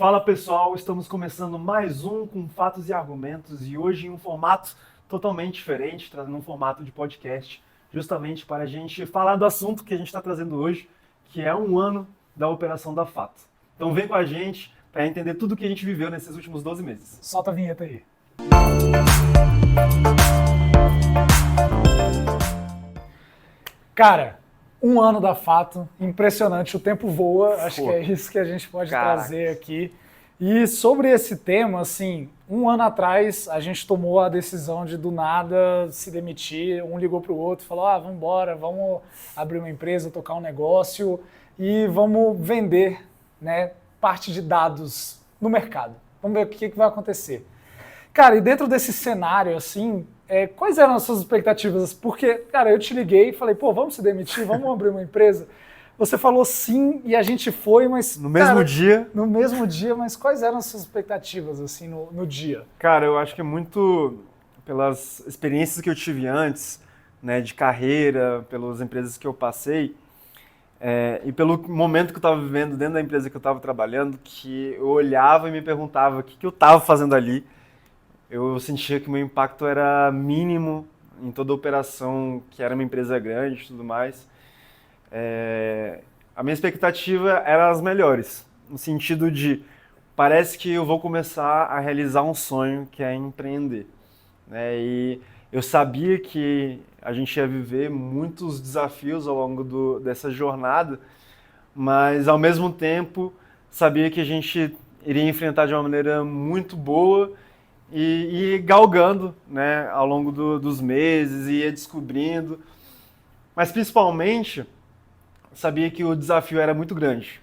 Fala pessoal, estamos começando mais um com fatos e argumentos e hoje em um formato totalmente diferente, trazendo um formato de podcast, justamente para a gente falar do assunto que a gente está trazendo hoje, que é um ano da Operação da Fato. Então vem com a gente para entender tudo o que a gente viveu nesses últimos 12 meses. Solta a vinheta aí. Cara, um ano da Fato, impressionante, o tempo voa, acho que é isso que a gente pode trazer aqui. E sobre esse tema, assim, um ano atrás a gente tomou a decisão de do nada se demitir, um ligou para o outro e falou, vamos embora, vamos abrir uma empresa, tocar um negócio e vamos vender, né, parte de dados no mercado. Vamos ver o que vai acontecer. Cara, e dentro desse cenário, assim, quais eram as suas expectativas? Porque, cara, eu te liguei e falei, vamos se demitir, vamos abrir uma empresa? Você falou sim e a gente foi, mas... No mesmo dia? No mesmo dia, mas quais eram as suas expectativas, assim, no dia? Cara, eu acho que é muito pelas experiências que eu tive antes, né, de carreira, pelas empresas que eu passei, e pelo momento que eu estava vivendo dentro da empresa que eu estava trabalhando, que eu olhava e me perguntava o que eu estava fazendo ali. Eu sentia que o meu impacto era mínimo em toda a operação, que era uma empresa grande e tudo mais. A minha expectativa era as melhores, no sentido de parece que eu vou começar a realizar um sonho, que é empreender, né? E eu sabia que a gente ia viver muitos desafios ao longo dessa jornada, mas ao mesmo tempo sabia que a gente iria enfrentar de uma maneira muito boa e galgando, né, ao longo dos meses, ia descobrindo, mas principalmente sabia que o desafio era muito grande.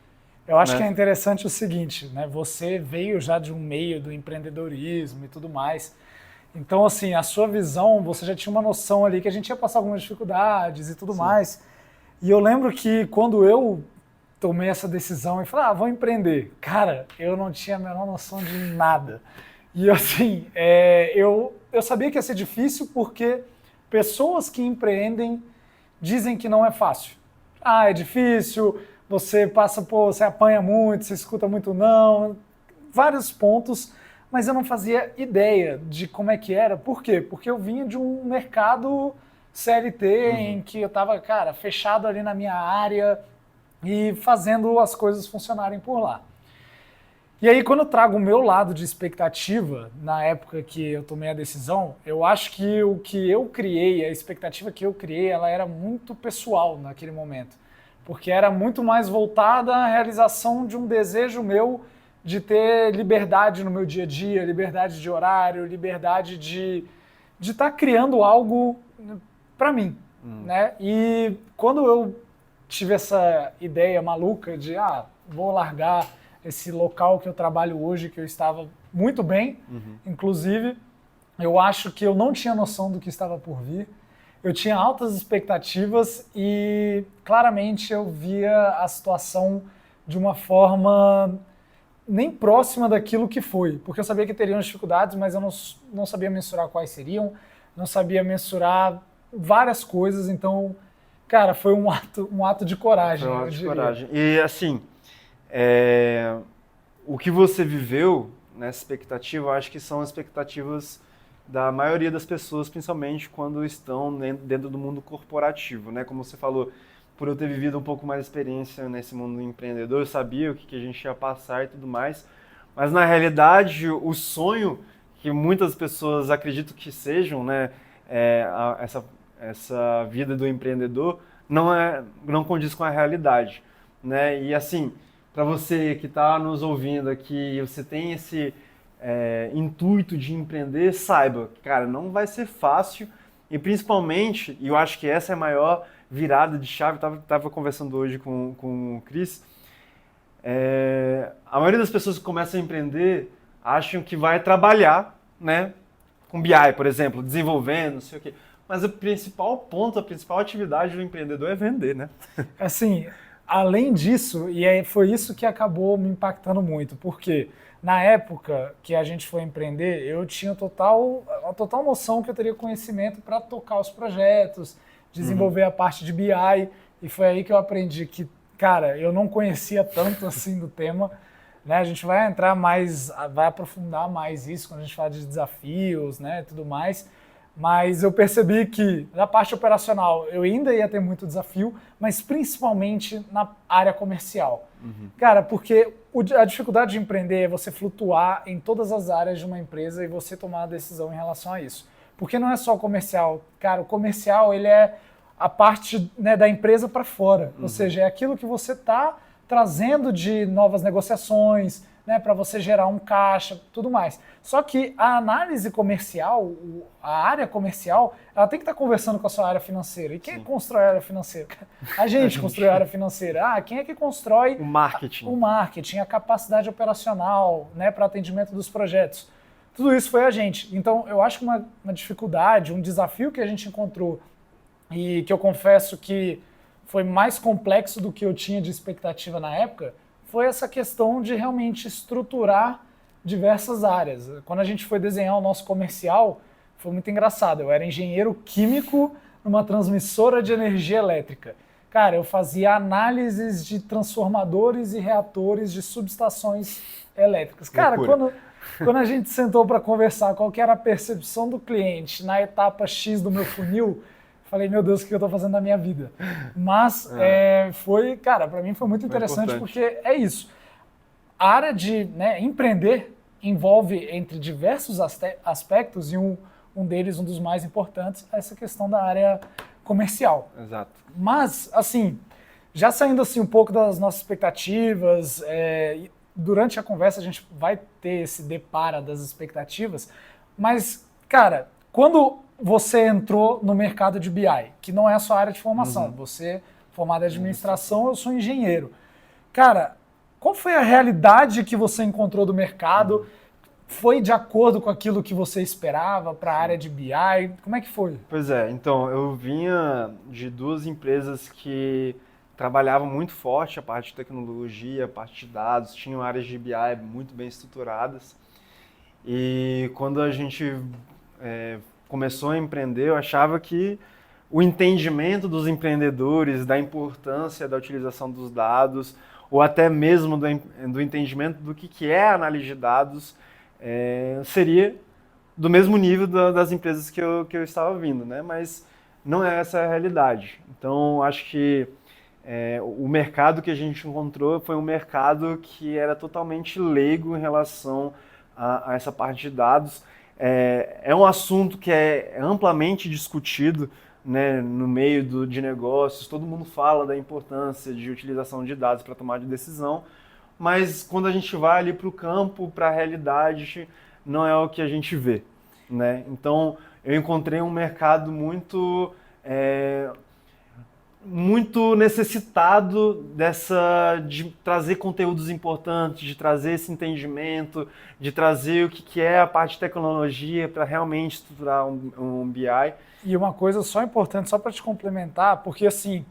Eu acho que é interessante o seguinte, né? Você veio já de um meio do empreendedorismo e tudo mais. Então, assim, a sua visão, você já tinha uma noção ali que a gente ia passar algumas dificuldades e tudo mais. E eu lembro que quando eu tomei essa decisão e falei, vou empreender. Cara, eu não tinha a menor noção de nada. E assim, eu sabia que ia ser difícil porque pessoas que empreendem dizem que não é fácil. É difícil, você passa, você apanha muito, você escuta muito não, vários pontos, mas eu não fazia ideia de como é que era. Por quê? Porque eu vinha de um mercado CLT em que eu estava, cara, fechado ali na minha área e fazendo as coisas funcionarem por lá. E aí, quando eu trago o meu lado de expectativa, na época que eu tomei a decisão, eu acho que o que eu criei, a expectativa que eu criei, ela era muito pessoal naquele momento. Porque era muito mais voltada à realização de um desejo meu de ter liberdade no meu dia a dia, liberdade de horário, liberdade de estar criando algo para mim, né? E quando eu tive essa ideia maluca de, vou largar esse local que eu trabalho hoje, que eu estava muito bem, inclusive, eu acho que eu não tinha noção do que estava por vir. Eu tinha altas expectativas e claramente eu via a situação de uma forma nem próxima daquilo que foi, porque eu sabia que teriam dificuldades, mas eu não sabia mensurar quais seriam, não sabia mensurar várias coisas, então, cara, foi um ato de coragem. Foi um ato de coragem. E assim, o que você viveu nessa expectativa, eu acho que são expectativas da maioria das pessoas, principalmente quando estão dentro do mundo corporativo, né? Como você falou, por eu ter vivido um pouco mais de experiência nesse mundo empreendedor, eu sabia o que a gente ia passar e tudo mais, mas na realidade o sonho que muitas pessoas acreditam que sejam, né, essa vida do empreendedor não condiz com a realidade, né? E assim, para você que está nos ouvindo aqui, você tem esse intuito de empreender, saiba, cara, não vai ser fácil e principalmente, e eu acho que essa é a maior virada de chave, estava conversando hoje com o Cris, a maioria das pessoas que começam a empreender acham que vai trabalhar, né, com BI, por exemplo, desenvolvendo, não sei o quê, mas o principal ponto, a principal atividade do empreendedor é vender, né? Assim, além disso, e foi isso que acabou me impactando muito, porque na época que a gente foi empreender, eu tinha a total noção que eu teria conhecimento para tocar os projetos, desenvolver a parte de BI, e foi aí que eu aprendi que, cara, eu não conhecia tanto assim do tema, né? A gente vai entrar mais, vai aprofundar mais isso quando a gente fala de desafios, né, tudo mais. Mas eu percebi que na parte operacional eu ainda ia ter muito desafio, mas principalmente na área comercial. Cara, porque a dificuldade de empreender é você flutuar em todas as áreas de uma empresa e você tomar a decisão em relação a isso. Porque não é só o comercial. Cara, o comercial ele é a parte, né, da empresa para fora. Ou seja, é aquilo que você está trazendo de novas negociações, né, para você gerar um caixa, tudo mais. Só que a análise comercial, a área comercial, ela tem que estar conversando com a sua área financeira. E quem constrói a área financeira? A gente constrói a área financeira. Quem é que constrói O marketing. O marketing, a capacidade operacional, né, para atendimento dos projetos. Tudo isso foi a gente. Então, eu acho que uma dificuldade, um desafio que a gente encontrou e que eu confesso que foi mais complexo do que eu tinha de expectativa na época, foi essa questão de realmente estruturar diversas áreas. Quando a gente foi desenhar o nosso comercial, foi muito engraçado. Eu era engenheiro químico numa transmissora de energia elétrica. Cara, eu fazia análises de transformadores e reatores de subestações elétricas. Cara, quando a gente sentou para conversar qual que era a percepção do cliente na etapa X do meu funil, falei, meu Deus, o que eu estou fazendo na minha vida? Mas cara, para mim foi muito interessante porque é isso. A área de, né, empreender envolve entre diversos aspectos e um deles, um dos mais importantes, é essa questão da área comercial. Exato. Mas, assim, já saindo assim um pouco das nossas expectativas, durante a conversa a gente vai ter esse depara das expectativas, mas, cara, quando você entrou no mercado de BI, que não é a sua área de formação, você é formado em administração, eu sou engenheiro. Cara, qual foi a realidade que você encontrou do mercado? Foi de acordo com aquilo que você esperava para a área de BI? Como é que foi? Pois é, então, eu vinha de duas empresas que trabalhavam muito forte a parte de tecnologia, a parte de dados, tinham áreas de BI muito bem estruturadas. E quando a gente começou a empreender, eu achava que o entendimento dos empreendedores, da importância da utilização dos dados, ou até mesmo do entendimento do que é a análise de dados, seria do mesmo nível das empresas que eu estava vindo, né? Mas não é essa a realidade. Então, acho que o mercado que a gente encontrou foi um mercado que era totalmente leigo em relação a essa parte de dados. É um assunto que é amplamente discutido, né, no meio de negócios, todo mundo fala da importância de utilização de dados para tomar de decisão, mas quando a gente vai ali para o campo, para a realidade, não é o que a gente vê, né? Então, eu encontrei um mercado muito necessitado de trazer conteúdos importantes, de trazer esse entendimento, de trazer o que é a parte de tecnologia para realmente estruturar um BI. E uma coisa só importante, só para te complementar, porque assim,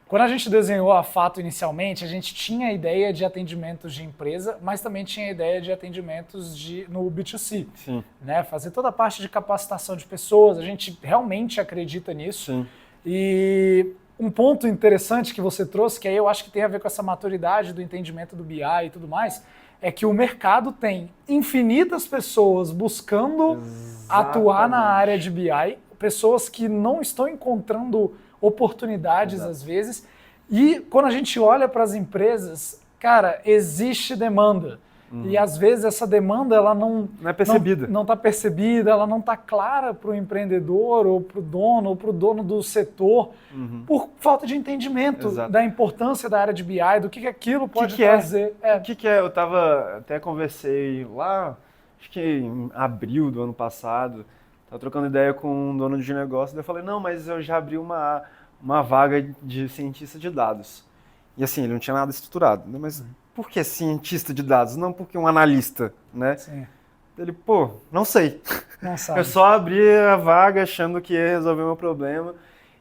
quando a gente desenhou a Fato inicialmente, a gente tinha a ideia de atendimentos de empresa, mas também tinha a ideia de atendimentos no B2C. Sim. Né? Fazer toda a parte de capacitação de pessoas, a gente realmente acredita nisso. Sim. E um ponto interessante que você trouxe, que aí eu acho que tem a ver com essa maturidade do entendimento do BI e tudo mais, é que o mercado tem infinitas pessoas buscando atuar na área de BI, pessoas que não estão encontrando oportunidades às vezes, e quando a gente olha para as empresas, cara, existe demanda. E às vezes essa demanda ela não é percebida. Não está percebida, ela não está clara para o empreendedor ou para o dono do setor, por falta de entendimento da importância da área de BI, do que aquilo pode trazer. O que é? Eu até conversei lá, acho que em abril do ano passado, estava trocando ideia com um dono de negócio, daí eu falei, não, mas eu já abri uma vaga de cientista de dados. E assim, ele não tinha nada estruturado, né? Mas por que cientista de dados? Não porque um analista, né? Sim. Ele, não sei. Não sabe. Eu só abri a vaga achando que ia resolver o meu problema.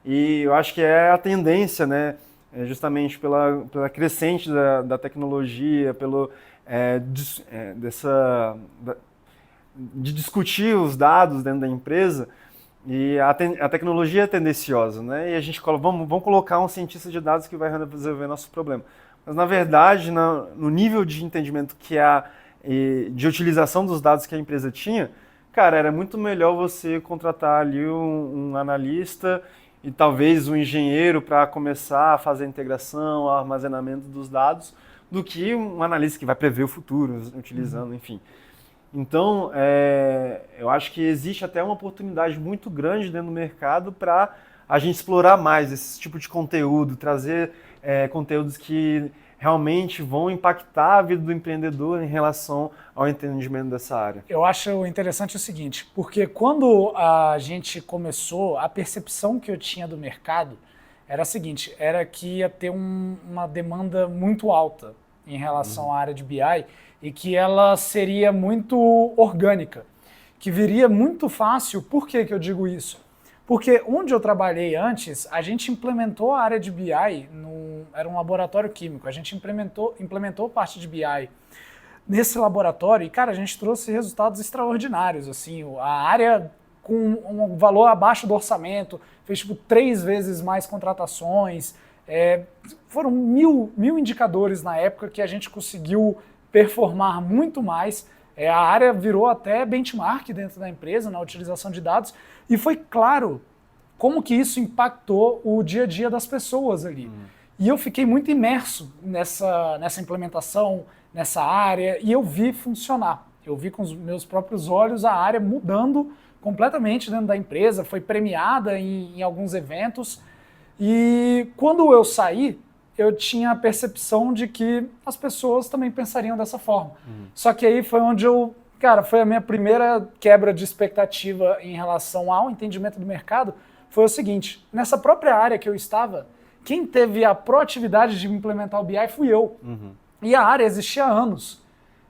E eu acho que é a tendência, né? Justamente pela crescente da tecnologia, de discutir os dados dentro da empresa. E a tecnologia é tendenciosa, né? E a gente fala, vamos colocar um cientista de dados que vai resolver nosso problema. Mas, na verdade, no nível de entendimento de utilização dos dados que a empresa tinha, cara, era muito melhor você contratar ali um analista e talvez um engenheiro para começar a fazer a integração, o armazenamento dos dados, do que um analista que vai prever o futuro, utilizando, enfim. Então, eu acho que existe até uma oportunidade muito grande dentro do mercado para a gente explorar mais esse tipo de conteúdo, trazer conteúdos que realmente vão impactar a vida do empreendedor em relação ao entendimento dessa área. Eu acho interessante o seguinte, porque quando a gente começou, a percepção que eu tinha do mercado era a seguinte, era que ia ter uma demanda muito alta em relação à área de BI e que ela seria muito orgânica, que viria muito fácil. Por que eu digo isso? Porque onde eu trabalhei antes, a gente implementou a área de BI, era um laboratório químico, a gente implementou parte de BI nesse laboratório e, cara, a gente trouxe resultados extraordinários, assim, a área com um valor abaixo do orçamento, fez tipo 3 vezes mais contratações, foram mil indicadores na época que a gente conseguiu performar muito mais. A área virou até benchmark dentro da empresa na utilização de dados e foi claro como que isso impactou o dia a dia das pessoas ali. E eu fiquei muito imerso nessa implementação, nessa área, e eu vi funcionar. Eu vi com os meus próprios olhos a área mudando completamente dentro da empresa, foi premiada em alguns eventos. E quando eu saí, eu tinha a percepção de que as pessoas também pensariam dessa forma. Só que aí foi onde foi a minha primeira quebra de expectativa em relação ao entendimento do mercado, foi o seguinte, nessa própria área que eu estava, quem teve a proatividade de implementar o BI fui eu. E a área existia há anos.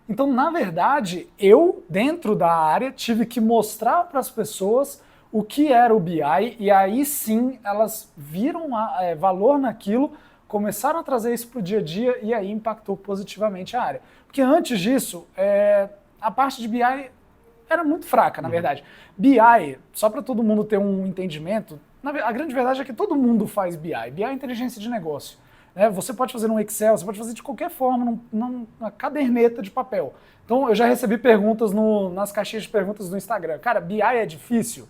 Então, na verdade, eu, dentro da área, tive que mostrar para as pessoas o que era o BI e aí sim elas viram valor naquilo, começaram a trazer isso para o dia a dia e aí impactou positivamente a área. Porque antes disso, a parte de BI era muito fraca, na verdade. BI, só para todo mundo ter um entendimento, a grande verdade é que todo mundo faz BI. BI é inteligência de negócio. Você pode fazer no Excel, você pode fazer de qualquer forma, numa caderneta de papel. Então, eu já recebi perguntas nas caixinhas de perguntas do Instagram. Cara, BI é difícil?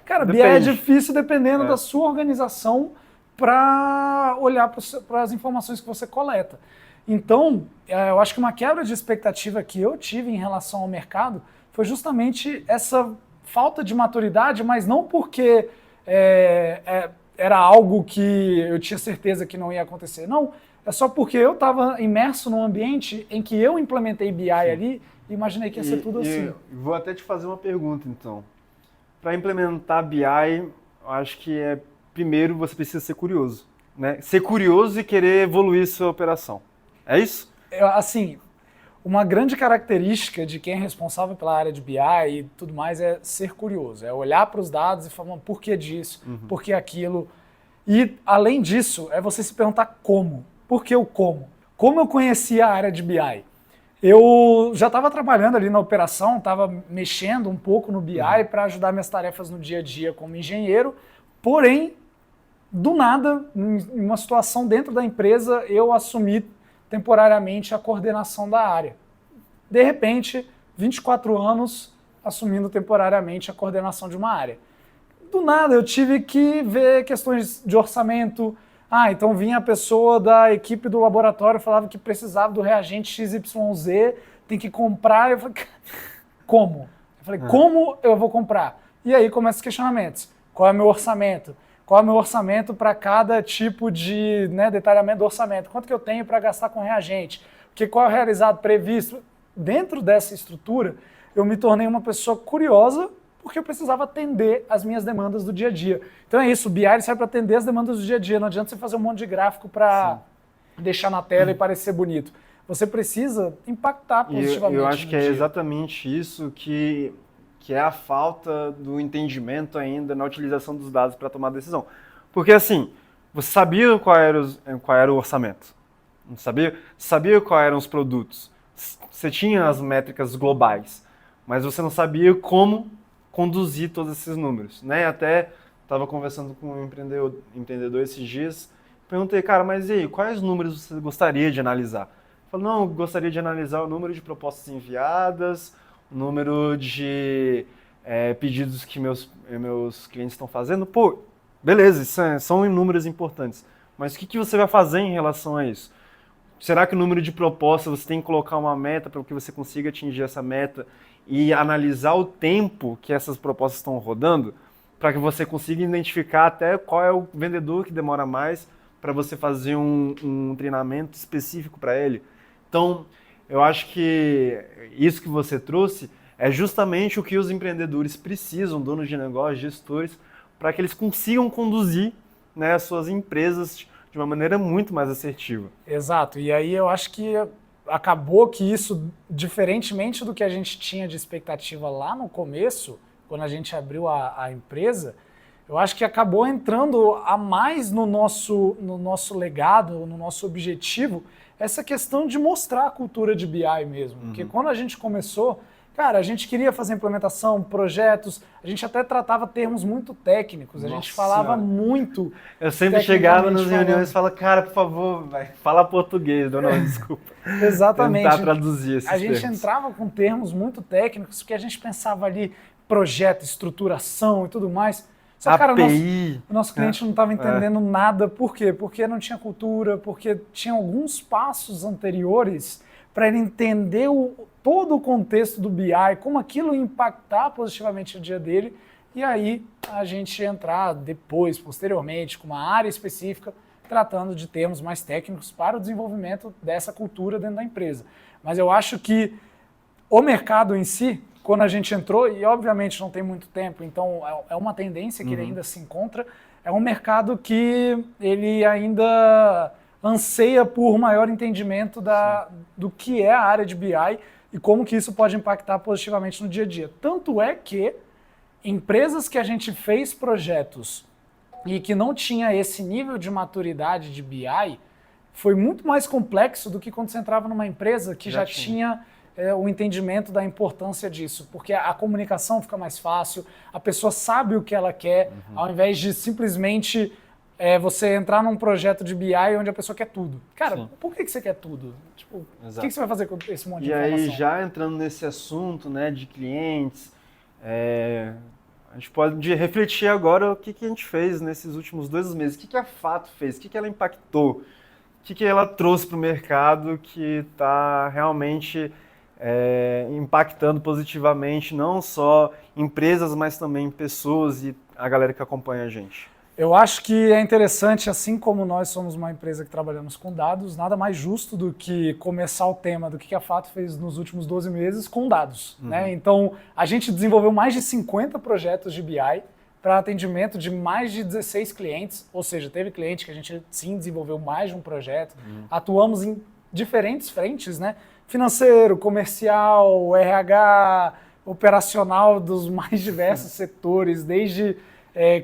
Cara, Depende. BI é difícil dependendo da sua organização para olhar para as informações que você coleta. Então, eu acho que uma quebra de expectativa que eu tive em relação ao mercado foi justamente essa falta de maturidade, mas não porque era algo que eu tinha certeza que não ia acontecer. Não, é só porque eu estava imerso num ambiente em que eu implementei BI ali e imaginei que ia ser tudo assim. Vou até te fazer uma pergunta, então. Para implementar BI, eu acho que primeiro você precisa ser curioso, né? Ser curioso e querer evoluir sua operação. É isso? Assim, uma grande característica de quem é responsável pela área de BI e tudo mais é ser curioso, é olhar para os dados e falar por que disso, por que aquilo. E, além disso, é você se perguntar como. Por que o como? Como eu conhecia a área de BI? Eu já estava trabalhando ali na operação, estava mexendo um pouco no BI para ajudar minhas tarefas no dia a dia como engenheiro, porém, do nada, em uma situação dentro da empresa, eu assumi temporariamente a coordenação da área. De repente, 24 anos assumindo temporariamente a coordenação de uma área. Do nada, eu tive que ver questões de orçamento. Então vinha a pessoa da equipe do laboratório, falava que precisava do reagente XYZ, tem que comprar. Eu falei, como? Eu falei, como eu vou comprar? E aí começam os questionamentos. Qual é o meu orçamento? Qual é o meu orçamento para cada tipo de detalhamento do orçamento? Quanto que eu tenho para gastar com reagente? Qual é o realizado previsto? Dentro dessa estrutura, eu me tornei uma pessoa curiosa porque eu precisava atender as minhas demandas do dia a dia. Então é isso, o BI serve para atender as demandas do dia a dia. Não adianta você fazer um monte de gráfico para deixar na tela e parecer bonito. Você precisa impactar positivamente. Eu acho que é exatamente isso que é a falta do entendimento ainda na utilização dos dados para tomar decisão. Porque assim, você sabia qual era o orçamento, não sabia? Sabia quais eram os produtos, você tinha as métricas globais, mas você não sabia como conduzir todos esses números, né? Até estava conversando com um empreendedor esses dias Perguntei, cara, mas e aí, quais números você gostaria de analisar? Ele falou, não, eu gostaria de analisar o número de propostas enviadas, o número de pedidos que meus clientes estão fazendo. Pô, beleza, são números importantes. Mas o que você vai fazer em relação a isso? Será que o número de propostas, você tem que colocar uma meta para que você consiga atingir essa meta e analisar o tempo que essas propostas estão rodando, para que você consiga identificar até qual é o vendedor que demora mais para você fazer um treinamento específico para ele? Então, eu acho que isso que você trouxe é justamente o que os empreendedores precisam, donos de negócios, gestores, para que eles consigam conduzir, né, as suas empresas de uma maneira muito mais assertiva. Exato, e aí eu acho que acabou que isso, diferentemente do que a gente tinha de expectativa lá no começo, quando a gente abriu a empresa, eu acho que acabou entrando a mais no nosso legado, no nosso objetivo, essa questão de mostrar a cultura de BI mesmo. Porque quando a gente começou, cara, a gente queria fazer implementação, projetos, a gente até tratava termos muito técnicos, a gente falava muito. Eu sempre chegava nas reuniões e falava, cara, por favor, fala português, não, desculpa. Exatamente. Tentar traduzir esses termos. A gente entrava com termos muito técnicos, porque a gente pensava ali projeto, estruturação e tudo mais. Só, cara, o nosso cliente não estava entendendo nada. Por quê? Porque não tinha cultura, porque tinha alguns passos anteriores para ele entender todo o contexto do BI, como aquilo ia impactar positivamente o dia dele, e aí a gente entrar depois, posteriormente, com uma área específica, tratando de termos mais técnicos para o desenvolvimento dessa cultura dentro da empresa. Mas eu acho que o mercado em si, quando a gente entrou, e obviamente não tem muito tempo, então é uma tendência que ele ainda se encontra, é um mercado que ele ainda anseia por maior entendimento do que é a área de BI e como que isso pode impactar positivamente no dia a dia. Tanto é que empresas que a gente fez projetos e que não tinha esse nível de maturidade de BI, foi muito mais complexo do que quando você entrava numa empresa que já tinha o entendimento da importância disso, porque a comunicação fica mais fácil, a pessoa sabe o que ela quer, ao invés de simplesmente você entrar num projeto de BI onde a pessoa quer tudo. Cara, por que você quer tudo? Tipo, o que você vai fazer com esse monte de informação? E aí, já entrando nesse assunto, né, de clientes, a gente pode refletir agora o que a gente fez nesses últimos 2 meses. O que a Fato fez? O que ela impactou? O que ela trouxe para o mercado que está realmente impactando positivamente não só empresas, mas também pessoas e a galera que acompanha a gente? Eu acho que é interessante, assim como nós somos uma empresa que trabalhamos com dados, nada mais justo do que começar o tema do que a Fato fez nos últimos 12 meses com dados. Né? Então, a gente desenvolveu mais de 50 projetos de BI para atendimento de mais de 16 clientes, ou seja, teve cliente que a gente sim desenvolveu mais de um projeto, atuamos em diferentes frentes, né? Financeiro, comercial, RH, operacional dos mais diversos setores, desde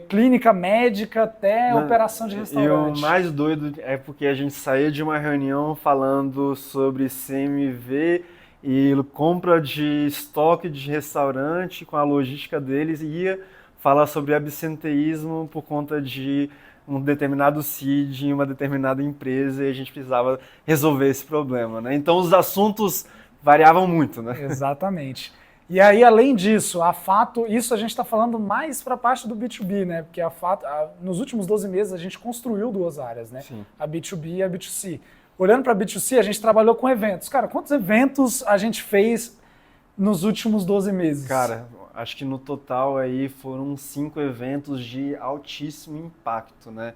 clínica médica até operação de restaurante. E o mais doido é porque a gente saía de uma reunião falando sobre CMV e compra de estoque de restaurante com a logística deles e ia falar sobre absenteísmo por conta de um determinado CID em uma determinada empresa e a gente precisava resolver esse problema, né? Então os assuntos variavam muito, né? Exatamente. E aí, além disso, a Fato, isso a gente está falando mais para a parte do B2B, né? Porque a Fato, nos últimos 12 meses, a gente construiu 2 áreas, né? Sim. A B2B e a B2C. Olhando para a B2C, a gente trabalhou com eventos. Cara, quantos eventos a gente fez nos últimos 12 meses? Cara, acho que no total aí foram 5 eventos de altíssimo impacto, né?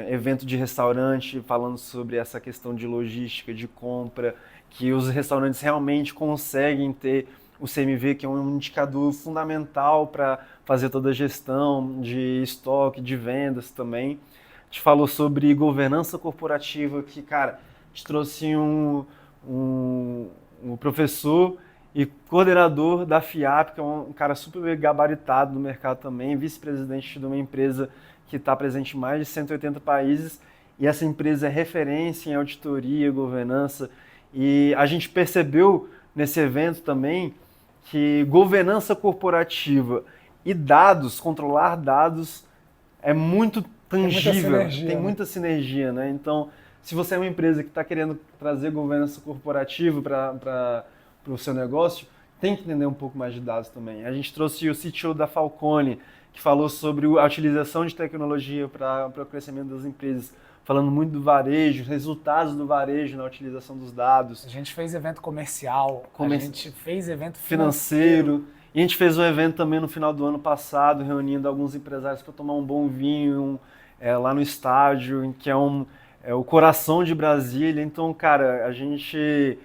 Evento de restaurante, falando sobre essa questão de logística, de compra, que os restaurantes realmente conseguem ter o CMV, que é um indicador fundamental para fazer toda a gestão de estoque, de vendas também. A gente falou sobre governança corporativa, que, cara, a gente trouxe um professor e coordenador da FIAP, que é um cara super gabaritado no mercado também, vice-presidente de uma empresa que está presente em mais de 180 países, e essa empresa é referência em auditoria, governança, e a gente percebeu nesse evento também que governança corporativa e dados, controlar dados, é muito tangível, tem né? muita sinergia, né? Então, se você é uma empresa que está querendo trazer governança corporativa para o seu negócio, tem que entender um pouco mais de dados também. A gente trouxe o CTO da Falcone, que falou sobre a utilização de tecnologia para o crescimento das empresas, falando muito do varejo, resultados do varejo na utilização dos dados. A gente fez evento comercial, a gente fez evento financeiro. E a gente fez um evento também no final do ano passado, reunindo alguns empresários para tomar um bom vinho lá no estádio, que é o coração de Brasília. Então, cara, a gente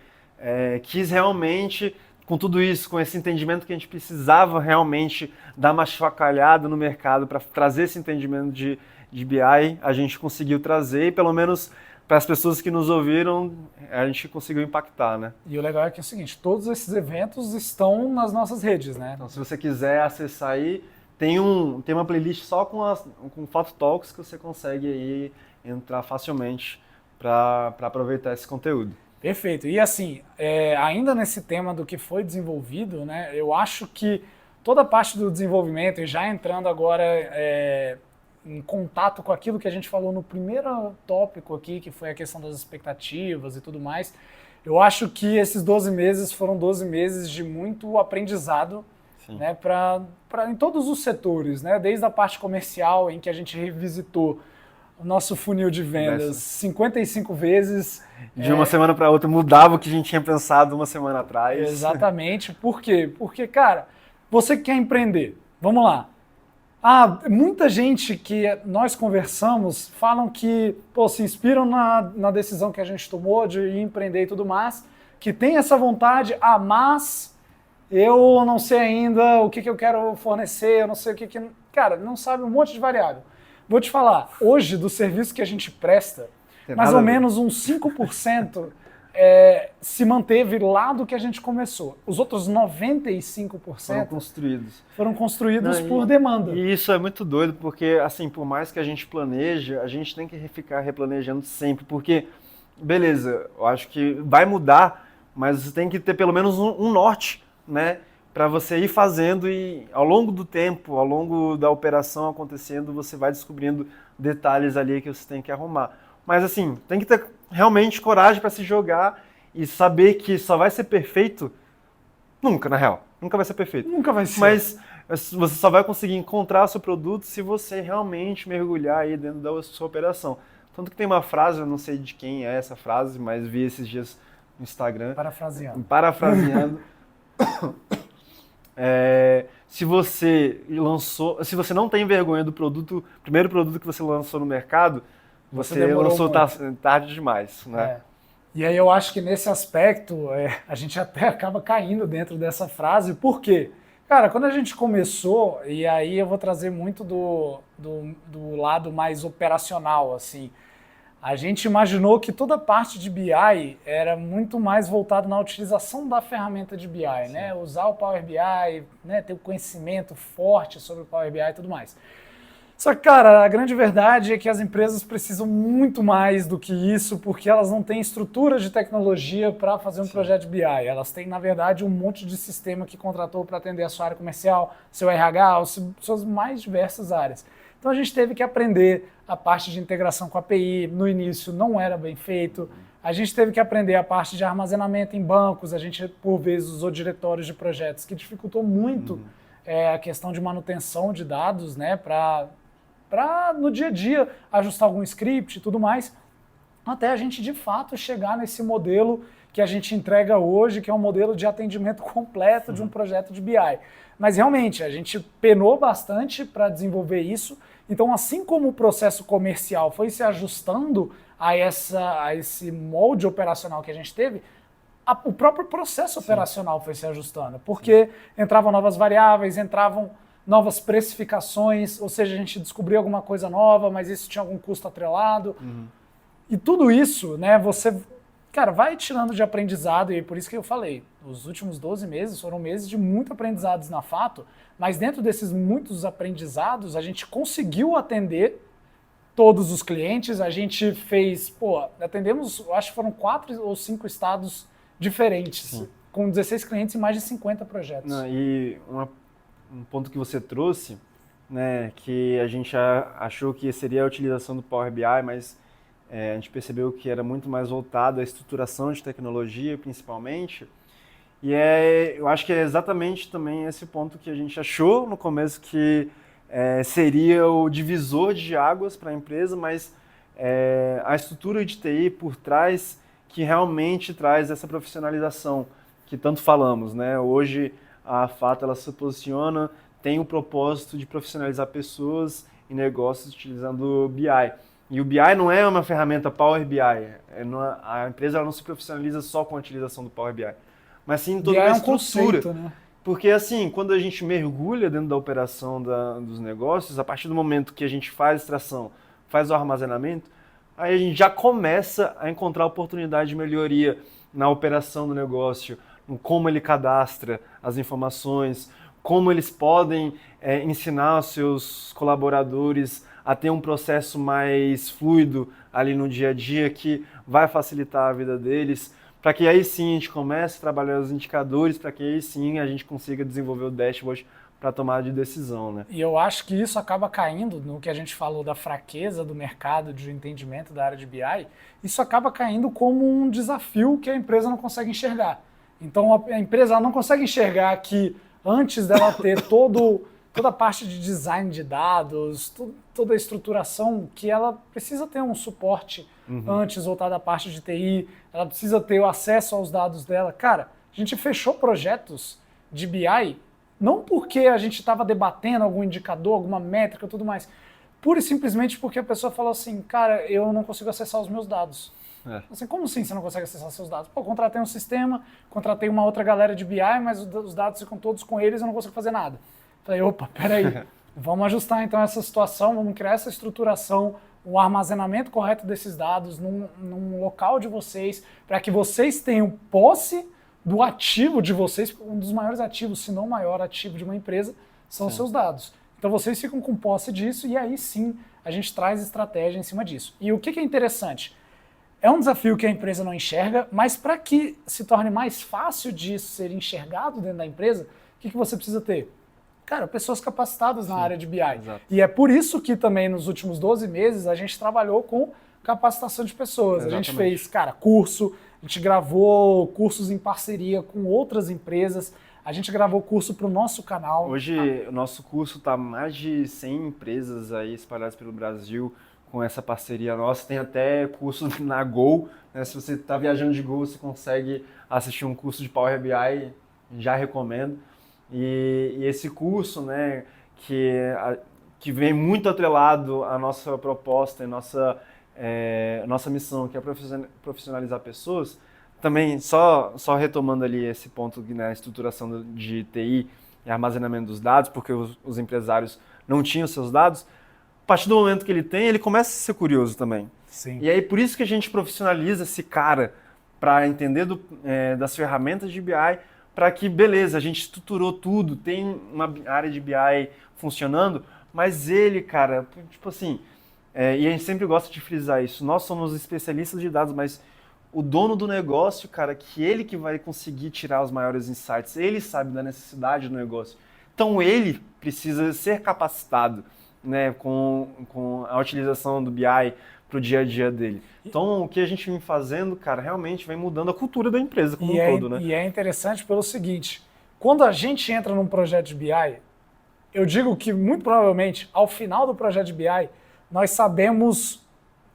quis realmente, com tudo isso, com esse entendimento que a gente precisava realmente dar uma chacalhada no mercado para trazer esse entendimento de BI, a gente conseguiu trazer e pelo menos para as pessoas que nos ouviram, a gente conseguiu impactar, né? E o legal é que é o seguinte, todos esses eventos estão nas nossas redes, né? Então, se você quiser acessar aí, tem uma playlist só com Photo Talks que você consegue aí entrar facilmente para aproveitar esse conteúdo. Perfeito. E assim, ainda nesse tema do que foi desenvolvido, né, eu acho que toda a parte do desenvolvimento, e já entrando agora em contato com aquilo que a gente falou no primeiro tópico aqui, que foi a questão das expectativas e tudo mais, eu acho que esses 12 meses foram 12 meses de muito aprendizado, né, em todos os setores, né, desde a parte comercial, em que a gente revisitou o nosso funil de vendas 55 vezes. De uma semana para outra mudava o que a gente tinha pensado uma semana atrás. Exatamente. Por quê? Porque, cara, você que quer empreender, vamos lá. Muita gente que nós conversamos falam que se inspiram na decisão que a gente tomou de ir empreender e tudo mais, que tem essa vontade, mas eu não sei ainda o que eu quero fornecer, eu não sei o que... Cara, não sabe um monte de variável. Vou te falar, hoje, do serviço que a gente presta, mais ou menos uns 5% se manteve lá do que a gente começou. Os outros 95% foram construídos por demanda. E isso é muito doido, porque assim, por mais que a gente planeje, a gente tem que ficar replanejando sempre, porque, beleza, eu acho que vai mudar, mas você tem que ter pelo menos um norte, né? Para você ir fazendo e ao longo do tempo, ao longo da operação acontecendo, você vai descobrindo detalhes ali que você tem que arrumar. Mas assim, tem que ter realmente coragem para se jogar e saber que só vai ser perfeito nunca, na real. Nunca vai ser perfeito. Nunca vai ser. Mas você só vai conseguir encontrar o seu produto se você realmente mergulhar aí dentro da sua operação. Tanto que tem uma frase, eu não sei de quem é essa frase, mas vi esses dias no Instagram. Parafraseando. Se você não tem vergonha do primeiro produto que você lançou no mercado, você lançou tarde demais, né? E aí eu acho que nesse aspecto a gente até acaba caindo dentro dessa frase, por quê? Cara, quando a gente começou, e aí eu vou trazer muito do lado mais operacional, assim, a gente imaginou que toda a parte de BI era muito mais voltada na utilização da ferramenta de BI, né? Usar o Power BI, né? Ter o conhecimento forte sobre o Power BI e tudo mais. Só que, cara, a grande verdade é que as empresas precisam muito mais do que isso, porque elas não têm estrutura de tecnologia para fazer um projeto de BI. Elas têm, na verdade, um monte de sistema que contratou para atender a sua área comercial, seu RH, suas mais diversas áreas. Então a gente teve que aprender a parte de integração com a API, no início não era bem feito. A gente teve que aprender a parte de armazenamento em bancos, a gente por vezes usou diretórios de projetos, que dificultou muito a questão de manutenção de dados, né, para no dia a dia ajustar algum script e tudo mais, até a gente de fato chegar nesse modelo que a gente entrega hoje, que é um modelo de atendimento completo de um projeto de BI. Mas realmente, a gente penou bastante para desenvolver isso, então assim como o processo comercial foi se ajustando a esse molde operacional que a gente teve, o próprio processo operacional foi se ajustando, porque entravam novas variáveis, entravam novas precificações, ou seja, a gente descobriu alguma coisa nova, mas isso tinha algum custo atrelado. E tudo isso, né, você, cara, vai tirando de aprendizado, e por isso que eu falei, os últimos 12 meses foram meses de muito aprendizados na Fato, mas dentro desses muitos aprendizados, a gente conseguiu atender todos os clientes, a gente fez, atendemos, acho que foram 4 ou 5 estados diferentes, com 16 clientes e mais de 50 projetos. E um ponto que você trouxe né, que a gente achou que seria a utilização do Power BI, mas a gente percebeu que era muito mais voltado à estruturação de tecnologia, principalmente. E eu acho que é exatamente também esse ponto que a gente achou no começo que seria o divisor de águas para a empresa, mas a estrutura de TI por trás que realmente traz essa profissionalização que tanto falamos, né? Hoje a Fato ela se posiciona, tem o propósito de profissionalizar pessoas e negócios utilizando o BI. E o BI não é uma ferramenta Power BI, a empresa ela não se profissionaliza só com a utilização do Power BI, mas sim toda BI uma é um estrutura. conceito, né? Porque assim, quando a gente mergulha dentro da operação dos negócios, a partir do momento que a gente faz a extração, faz o armazenamento, aí a gente já começa a encontrar oportunidade de melhoria na operação do negócio, no como ele cadastra as informações, como eles podem ensinar os seus colaboradores a ter um processo mais fluido ali no dia a dia que vai facilitar a vida deles, para que aí sim a gente comece a trabalhar os indicadores, para que aí sim a gente consiga desenvolver o dashboard para tomada de decisão, né? E eu acho que isso acaba caindo no que a gente falou da fraqueza do mercado de entendimento da área de BI, isso acaba caindo como um desafio que a empresa não consegue enxergar. Então a empresa não consegue enxergar que antes dela ter toda a parte de design de dados, toda a estruturação, que ela precisa ter um suporte antes voltado à parte de TI, ela precisa ter o acesso aos dados dela. Cara, a gente fechou projetos de BI não porque a gente estava debatendo algum indicador, alguma métrica e tudo mais, pura e simplesmente porque a pessoa falou assim, cara, eu não consigo acessar os meus dados. Assim, como assim você não consegue acessar seus dados? Pô, contratei um sistema, contratei uma outra galera de BI, mas os dados ficam todos com eles e eu não consigo fazer nada. Falei, opa, peraí, vamos ajustar então essa situação, vamos criar essa estruturação, o armazenamento correto desses dados num local de vocês, para que vocês tenham posse do ativo de vocês, um dos maiores ativos, se não o maior ativo de uma empresa, são os seus dados. Então vocês ficam com posse disso e aí sim a gente traz estratégia em cima disso. E o que é interessante? É um desafio que a empresa não enxerga, mas para que se torne mais fácil de ser enxergado dentro da empresa, o que você precisa ter? Cara, pessoas capacitadas na área de BI. Exato. E é por isso que também nos últimos 12 meses a gente trabalhou com capacitação de pessoas. Exatamente. A gente fez, cara, curso, a gente gravou cursos em parceria com outras empresas, a gente gravou curso para o nosso canal. Hoje o nosso curso está mais de 100 empresas aí espalhadas pelo Brasil com essa parceria nossa. Tem até curso na Gol, né? Se você está viajando de Gol, você consegue assistir um curso de Power BI, já recomendo. E esse curso, né, que vem muito atrelado à nossa proposta e nossa missão, que é profissionalizar pessoas, também só retomando ali esse ponto na estruturação de TI e armazenamento dos dados, porque os empresários não tinham seus dados, a partir do momento que ele tem, ele começa a ser curioso também. Sim. E aí por isso que a gente profissionaliza esse cara para entender das ferramentas de BI, para que, beleza, a gente estruturou tudo, tem uma área de BI funcionando, mas ele, cara, tipo assim, e a gente sempre gosta de frisar isso, nós somos especialistas de dados, mas o dono do negócio, cara, que ele que vai conseguir tirar os maiores insights, ele sabe da necessidade do negócio. Então ele precisa ser capacitado, né, com a utilização do BI para o dia a dia dele. Então, o que a gente vem fazendo, cara, realmente vem mudando a cultura da empresa como um todo, né? E é interessante pelo seguinte, quando a gente entra num projeto de BI, eu digo que muito provavelmente, ao final do projeto de BI, nós sabemos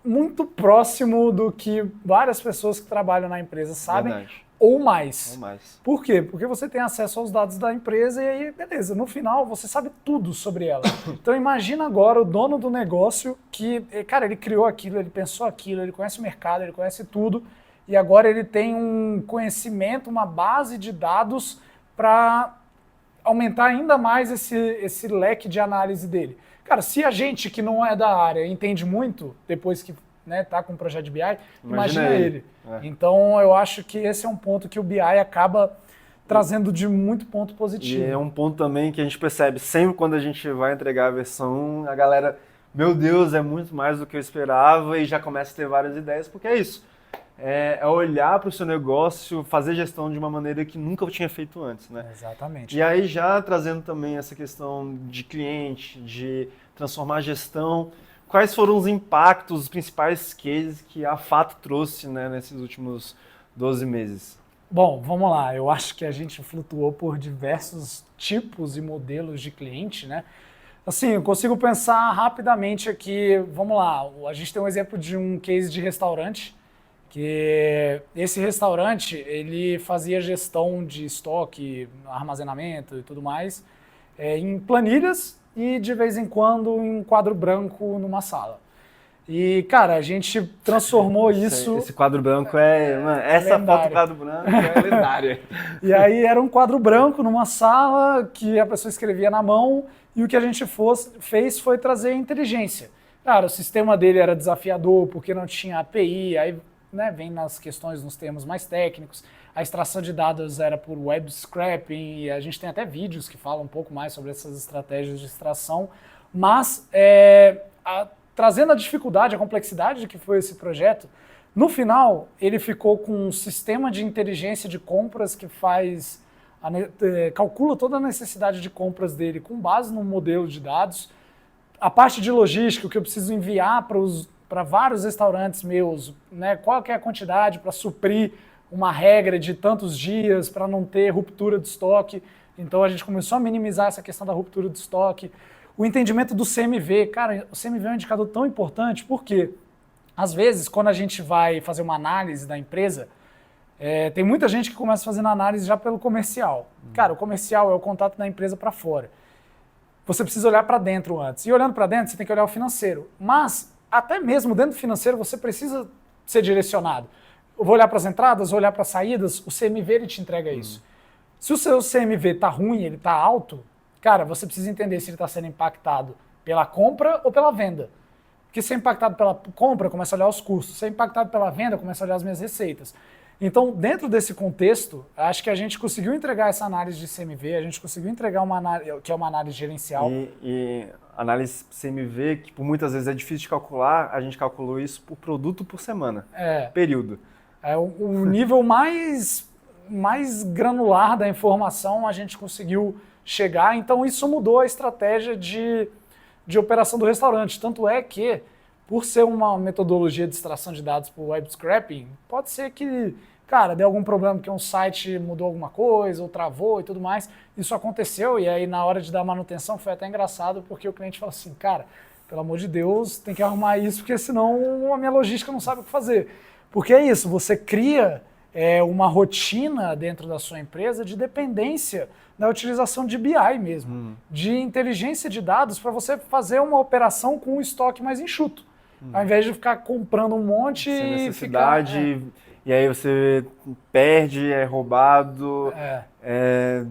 muito próximo do que várias pessoas que trabalham na empresa sabem, Verdade. ou mais. Ou mais. Por quê? Porque você tem acesso aos dados da empresa e aí, beleza, no final você sabe tudo sobre ela. Então imagina agora o dono do negócio que, cara, ele criou aquilo, ele pensou aquilo, ele conhece o mercado, ele conhece tudo e agora ele tem um conhecimento, uma base de dados para aumentar ainda mais esse leque de análise dele. Cara, se a gente que não é da área entende muito, depois que tá com o projeto de BI, imagina ele. Então eu acho que esse é um ponto que o BI acaba trazendo de muito ponto positivo. E é um ponto também que a gente percebe sempre quando a gente vai entregar a versão 1, a galera, meu Deus, é muito mais do que eu esperava e já começa a ter várias ideias, porque é isso. é olhar para o seu negócio, fazer gestão de uma maneira que nunca tinha feito antes, né? Exatamente. E aí já trazendo também essa questão de cliente, de transformar a gestão, quais foram os impactos, os principais cases que a Fato trouxe, né, nesses últimos 12 meses? Bom, vamos lá. Eu acho que a gente flutuou por diversos tipos e modelos de cliente, né? Assim, eu consigo pensar rapidamente aqui, vamos lá, a gente tem um exemplo de um case de restaurante, que esse restaurante, ele fazia gestão de estoque, armazenamento e tudo mais, em planilhas e de vez em quando em um quadro branco numa sala. E, cara, a gente transformou isso... Esse quadro branco mano, essa lendário. foto do quadro branco é lendária. E aí era um quadro branco numa sala que a pessoa escrevia na mão e o que a gente fez foi trazer inteligência. Cara, o sistema dele era desafiador porque não tinha API, aí né, vem nas questões, nos termos mais técnicos. A extração de dados era por web scraping e a gente tem até vídeos que falam um pouco mais sobre essas estratégias de extração, mas trazendo a dificuldade, a complexidade de que foi esse projeto, no final ele ficou com um sistema de inteligência de compras que calcula toda a necessidade de compras dele com base num modelo de dados. A parte de logística, o que eu preciso enviar para vários restaurantes meus, né, qual que é a quantidade para suprir uma regra de tantos dias, para não ter ruptura de estoque. Então a gente começou a minimizar essa questão da ruptura de estoque. O entendimento do CMV, cara, o CMV é um indicador tão importante porque, às vezes, quando a gente vai fazer uma análise da empresa, tem muita gente que começa fazendo análise já pelo comercial. Cara, o comercial é o contato da empresa para fora. Você precisa olhar para dentro antes. E olhando para dentro, você tem que olhar o financeiro. Mas, até mesmo dentro do financeiro, você precisa ser direcionado. Eu vou olhar para as entradas, vou olhar para as saídas, o CMV ele te entrega isso. Se o seu CMV está ruim, ele está alto, cara, você precisa entender se ele está sendo impactado pela compra ou pela venda. Porque se é impactado pela compra, começa a olhar os custos. Se é impactado pela venda, começa a olhar as minhas receitas. Então, dentro desse contexto, acho que a gente conseguiu entregar essa análise de CMV, a gente conseguiu entregar uma análise, que é uma análise gerencial. E análise CMV, que por muitas vezes é difícil de calcular, a gente calculou isso por produto por semana, período. É o nível mais granular da informação a gente conseguiu chegar, então isso mudou a estratégia de operação do restaurante. Tanto é que, por ser uma metodologia de extração de dados por web scraping, pode ser que, cara, deu algum problema que um site mudou alguma coisa, ou travou e tudo mais. Isso aconteceu e aí na hora de dar manutenção foi até engraçado, porque o cliente falou assim, cara, pelo amor de Deus, tem que arrumar isso, porque senão a minha logística não sabe o que fazer. Porque é isso, você cria uma rotina dentro da sua empresa de dependência da utilização de BI mesmo, de inteligência de dados para você fazer uma operação com um estoque mais enxuto, ao invés de ficar comprando um monte sem e necessidade, e aí você perde, é roubado,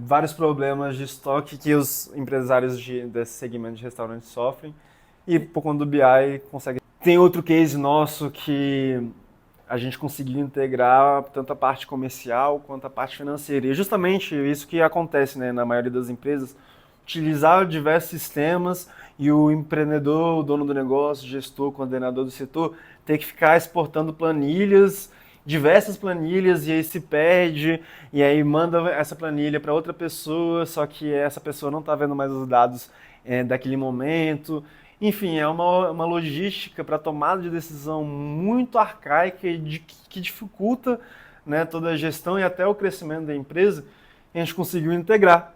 vários problemas de estoque que os empresários desse segmento de restaurante sofrem e por conta do BI consegue. Tem outro case nosso que a gente conseguiu integrar tanto a parte comercial quanto a parte financeira. E justamente isso que acontece, né, na maioria das empresas, utilizar diversos sistemas e o empreendedor, o dono do negócio, gestor, coordenador do setor, ter que ficar exportando planilhas, diversas planilhas, e aí se perde, e aí manda essa planilha para outra pessoa, só que essa pessoa não está vendo mais os dados daquele momento. Enfim, é uma logística para tomada de decisão muito arcaica e que dificulta, né, toda a gestão e até o crescimento da empresa. E a gente conseguiu integrar,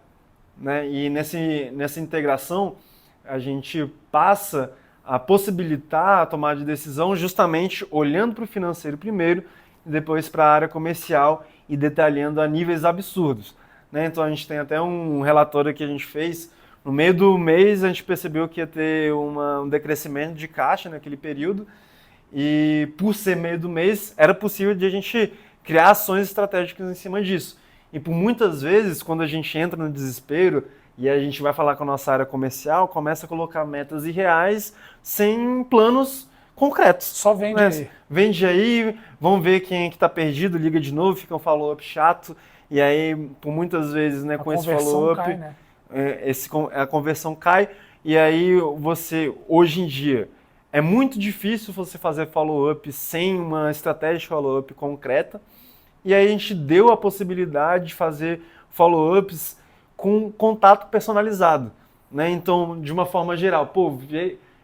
né? E nessa integração, a gente passa a possibilitar a tomada de decisão justamente olhando para o financeiro primeiro e depois para a área comercial e detalhando a níveis absurdos, né? Então a gente tem até um relatório que a gente fez. No meio do mês, a gente percebeu que ia ter um decrescimento de caixa naquele período e, por ser meio do mês, era possível de a gente criar ações estratégicas em cima disso. E, por muitas vezes, quando a gente entra no desespero e a gente vai falar com a nossa área comercial, começa a colocar metas irreais sem planos concretos. Só vende aí. Vende aí, vamos ver quem é que está perdido, liga de novo, fica um follow-up chato. E aí, por muitas vezes, né, com esse follow-up... cai, né? A conversão cai, e aí você, hoje em dia, É muito difícil você fazer follow-up sem uma estratégia de follow-up concreta. E aí a gente deu a possibilidade de fazer follow-ups com contato personalizado, né? Então, de uma forma geral,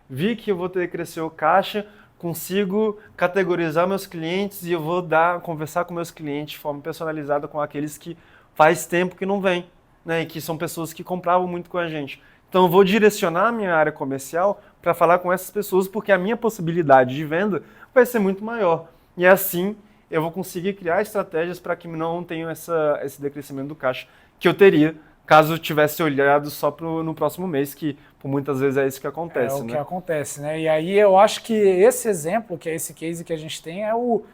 vi que eu vou ter que crescer o caixa, consigo categorizar meus clientes e eu vou conversar com meus clientes de forma personalizada com aqueles que faz tempo que não vêm, né? E que são pessoas que compravam muito com a gente. Então, eu vou direcionar a minha área comercial para falar com essas pessoas, porque a minha possibilidade de venda vai ser muito maior. E assim, eu vou conseguir criar estratégias para que não tenha esse decrescimento do caixa que eu teria caso eu tivesse olhado só no próximo mês, que por muitas vezes é isso que acontece. É o que acontece, né? E aí eu acho que esse exemplo, que é esse case que a gente tem, é o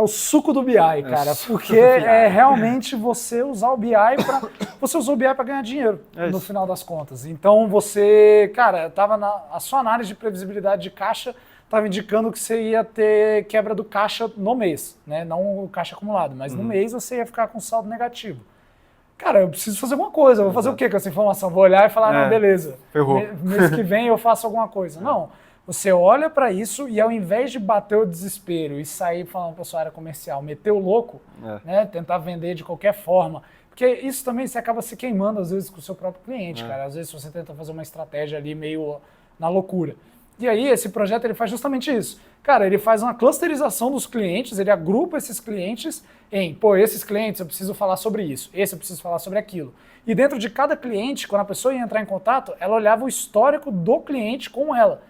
suco do BI, cara, porque é realmente você usar o BI para você usou o BI para ganhar dinheiro no final das contas. Então você, cara, a sua análise de previsibilidade de caixa estava indicando que você ia ter quebra do caixa no mês, né? Não o caixa acumulado, mas no mês você ia ficar com saldo negativo. Cara, eu preciso fazer alguma coisa. Eu vou fazer o quê com essa informação? Vou olhar e falar, não, beleza. Ferrou. Mês que vem eu faço alguma coisa. Não. Você olha para isso e ao invés de bater o desespero e sair falando para sua área comercial, meter o louco, né? Tentar vender de qualquer forma. Porque isso também você acaba se queimando às vezes com o seu próprio cliente, cara. Às vezes você tenta fazer uma estratégia ali meio na loucura. E aí esse projeto ele faz justamente isso. Cara, ele faz uma clusterização dos clientes, ele agrupa esses clientes em, esses clientes eu preciso falar sobre isso, esse eu preciso falar sobre aquilo. E dentro de cada cliente, quando a pessoa ia entrar em contato, ela olhava o histórico do cliente com ela.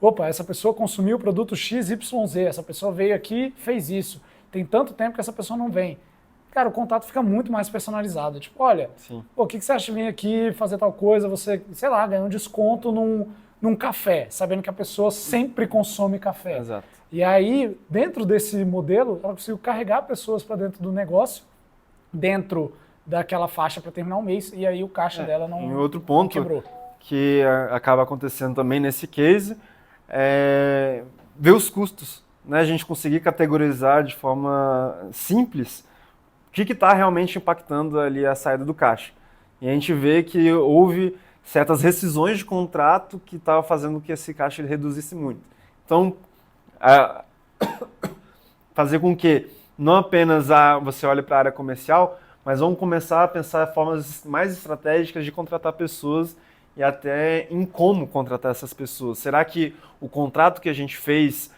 Opa, essa pessoa consumiu o produto XYZ, essa pessoa veio aqui, fez isso. Tem tanto tempo que essa pessoa não vem. Cara, o contato fica muito mais personalizado. Tipo, olha, o que você acha de vir aqui fazer tal coisa, você, sei lá, ganha um desconto num café, sabendo que a pessoa sempre consome café. Exato. E aí, dentro desse modelo, ela conseguiu carregar pessoas para dentro do negócio, dentro daquela faixa para terminar o mês, e aí o caixa dela não quebrou. Outro ponto que acaba acontecendo também nesse case é ver os custos, né? A gente conseguir categorizar de forma simples o que está realmente impactando ali a saída do caixa. E a gente vê que houve certas rescisões de contrato que estavam fazendo que esse caixa ele reduzisse muito. Então, fazer com que não apenas você olhe para a área comercial, mas vamos começar a pensar formas mais estratégicas de contratar pessoas e até em como contratar essas pessoas. Será que o contrato que a gente fez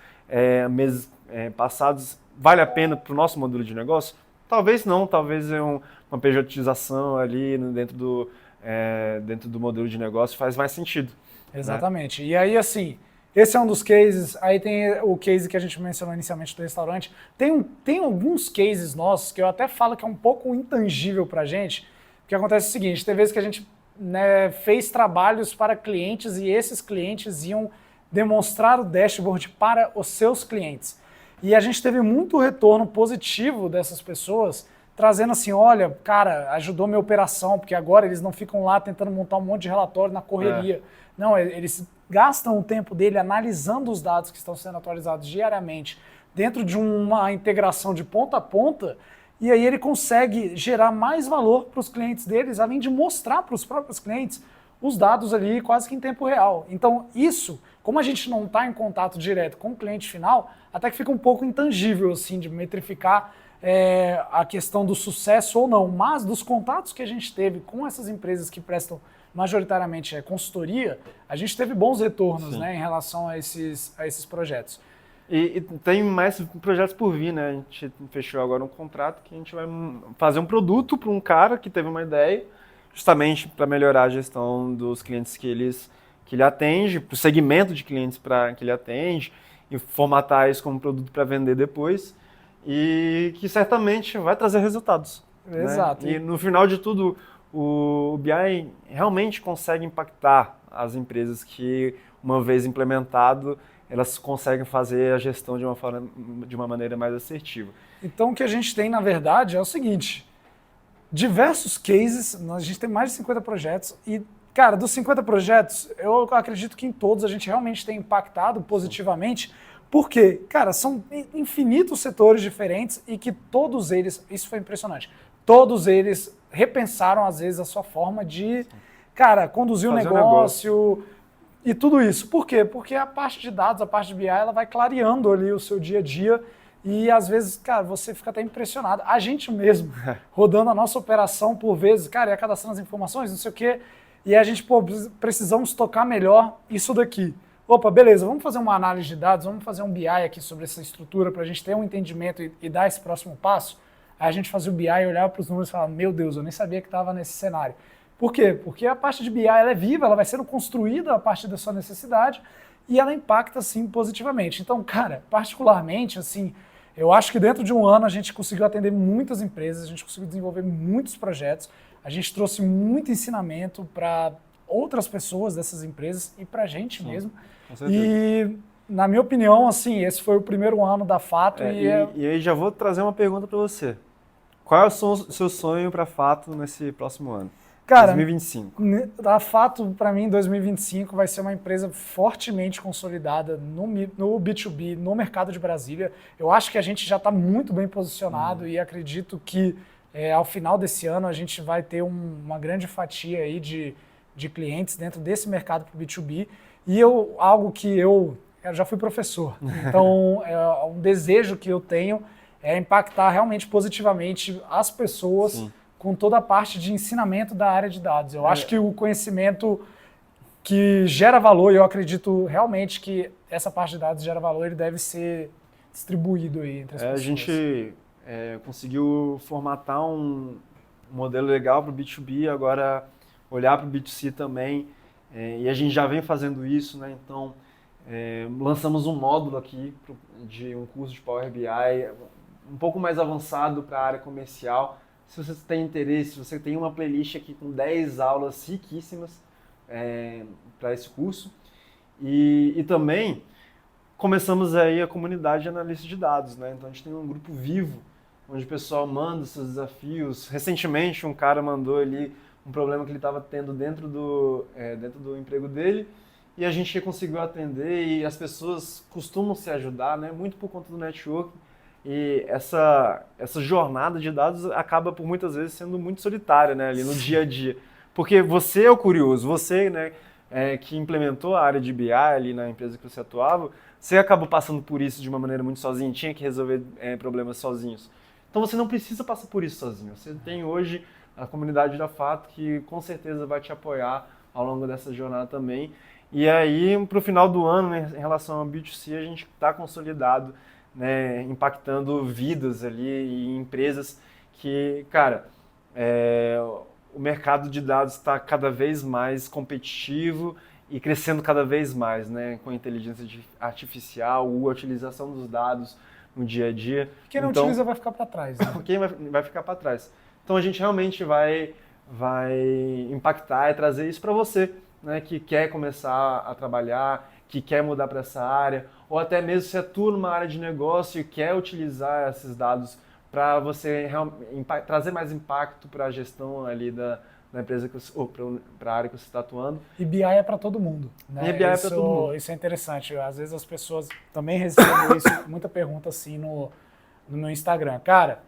meses passados vale a pena para o nosso modelo de negócio? Talvez não, talvez uma pejotização ali dentro do modelo de negócio faz mais sentido. Exatamente. Né? E aí, assim, esse é um dos cases, aí tem o case que a gente mencionou inicialmente do restaurante. Tem alguns cases nossos que eu até falo que é um pouco intangível pra gente, porque acontece o seguinte, tem vezes que a gente fez trabalhos para clientes e esses clientes iam demonstrar o dashboard para os seus clientes. E a gente teve muito retorno positivo dessas pessoas, trazendo assim, olha, cara, ajudou minha operação, porque agora eles não ficam lá tentando montar um monte de relatório na correria. Não, eles gastam o tempo dele analisando os dados que estão sendo atualizados diariamente dentro de uma integração de ponta a ponta, e aí ele consegue gerar mais valor para os clientes deles, além de mostrar para os próprios clientes os dados ali quase que em tempo real. Então isso, como a gente não está em contato direto com o cliente final, até que fica um pouco intangível assim, de metrificar a questão do sucesso ou não, mas dos contatos que a gente teve com essas empresas que prestam majoritariamente consultoria, a gente teve bons retornos, né, em relação a esses projetos. E tem mais projetos por vir, né? A gente fechou agora um contrato que a gente vai fazer um produto para um cara que teve uma ideia, justamente para melhorar a gestão dos clientes que ele atende, para o segmento de clientes que ele atende, e formatar isso como produto para vender depois, e que certamente vai trazer resultados. Exato. Né? E no final de tudo, o BI realmente consegue impactar as empresas que, uma vez implementado, elas conseguem fazer a gestão de uma maneira mais assertiva. Então o que a gente tem, na verdade, é o seguinte, diversos cases, a gente tem mais de 50 projetos e, cara, dos 50 projetos, eu acredito que em todos a gente realmente tem impactado positivamente, porque, cara, são infinitos setores diferentes e que todos eles, isso foi impressionante, todos eles repensaram, às vezes, a sua forma de, cara, conduzir o negócio, E tudo isso, por quê? Porque a parte de dados, a parte de BI, ela vai clareando ali o seu dia a dia e às vezes, cara, você fica até impressionado. A gente mesmo, rodando a nossa operação por vezes, cara, ia cadastrando as informações, não sei o quê, e a gente, pô, precisamos tocar melhor isso daqui. Opa, beleza, vamos fazer uma análise de dados, vamos fazer um BI aqui sobre essa estrutura para a gente ter um entendimento e dar esse próximo passo. Aí a gente fazia o BI, olhava para os números e falava, meu Deus, eu nem sabia que estava nesse cenário. Por quê? Porque a parte de BI ela é viva, ela vai sendo construída a partir da sua necessidade e ela impacta, sim, positivamente. Então, cara, particularmente, assim, eu acho que dentro de um ano a gente conseguiu atender muitas empresas, a gente conseguiu desenvolver muitos projetos, a gente trouxe muito ensinamento para outras pessoas dessas empresas e para a gente mesmo. E, na minha opinião, assim, esse foi o primeiro ano da Fato. E aí já vou trazer uma pergunta para você. Qual é o seu sonho para a Fato nesse próximo ano? Cara, 2025. A Fato, para mim, em 2025 vai ser uma empresa fortemente consolidada no B2B, no mercado de Brasília. Eu acho que a gente já está muito bem posicionado e acredito que ao final desse ano a gente vai ter uma grande fatia aí de clientes dentro desse mercado para o B2B. E algo que eu já fui professor, então um desejo que eu tenho é impactar realmente positivamente as pessoas Sim. com toda a parte de ensinamento da área de dados. Eu acho que o conhecimento que gera valor, e eu acredito realmente que essa parte de dados gera valor, ele deve ser distribuído aí entre as pessoas. A gente conseguiu formatar um modelo legal para o B2B, agora olhar para o B2C também. E a gente já vem fazendo isso, né? Então lançamos um módulo aqui de um curso de Power BI um pouco mais avançado para a área comercial. Se você tem interesse, você tem uma playlist aqui com 10 aulas riquíssimas para esse curso. E também começamos aí a comunidade de analista de dados, né? Então a gente tem um grupo vivo, onde o pessoal manda seus desafios. Recentemente um cara mandou ali um problema que ele estava tendo dentro do emprego dele e a gente conseguiu atender e as pessoas costumam se ajudar, né, muito por conta do network e essa jornada de dados acaba por muitas vezes sendo muito solitária, né, ali no dia a dia, porque você é o curioso, você, né, que implementou a área de BI ali na empresa que você atuava, você acabou passando por isso de uma maneira muito sozinho, tinha que resolver problemas sozinhos. Então você não precisa passar por isso sozinho, você tem hoje a comunidade da Fato, que com certeza vai te apoiar ao longo dessa jornada também. E aí, para o final do ano, né, em relação ao B2C, a gente está consolidado, né, impactando vidas ali e empresas que, cara, o mercado de dados está cada vez mais competitivo e crescendo cada vez mais, né, com a inteligência artificial, a utilização dos dados no dia a dia. Quem não utiliza vai ficar para trás. Né? Quem vai ficar para trás. Então a gente realmente vai impactar e trazer isso para você, né, que quer começar a trabalhar, que quer mudar para essa área, ou até mesmo se atua numa área de negócio e quer utilizar esses dados para você trazer mais impacto para a gestão ali da empresa ou para a área que você está atuando. E BI é para todo mundo. Né? E BI é para todo mundo. Isso é interessante. Às vezes as pessoas também recebem isso, muita pergunta assim no meu Instagram. Cara,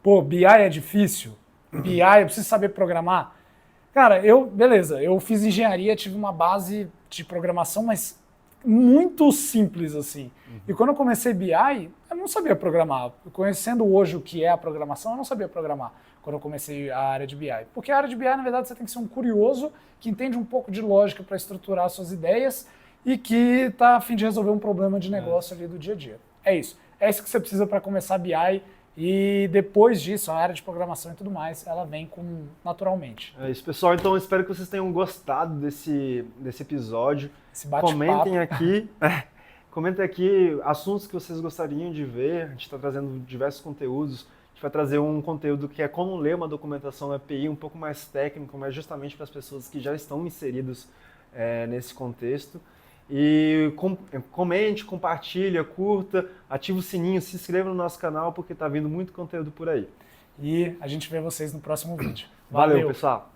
pô, BI é difícil? BI, eu preciso saber programar? Cara, beleza, eu fiz engenharia, tive uma base de programação, mas muito simples assim. E quando eu comecei BI, eu não sabia programar. Conhecendo hoje o que é a programação, eu não sabia programar quando eu comecei a área de BI. Porque a área de BI, na verdade, você tem que ser um curioso que entende um pouco de lógica para estruturar suas ideias e que está a fim de resolver um problema de negócio ali do dia a dia. É isso. É isso que você precisa para começar BI. E depois disso, a área de programação e tudo mais, ela vem naturalmente. É isso, pessoal. Então, eu espero que vocês tenham gostado desse episódio. Esse bate-papo. Comentem aqui assuntos que vocês gostariam de ver. A gente está trazendo diversos conteúdos. A gente vai trazer um conteúdo que é como ler uma documentação API um pouco mais técnico, mas justamente para as pessoas que já estão inseridas nesse contexto. E comente, compartilha, curta, ativa o sininho, se inscreva no nosso canal porque está vindo muito conteúdo por aí. E a gente vê vocês no próximo vídeo. Valeu, pessoal!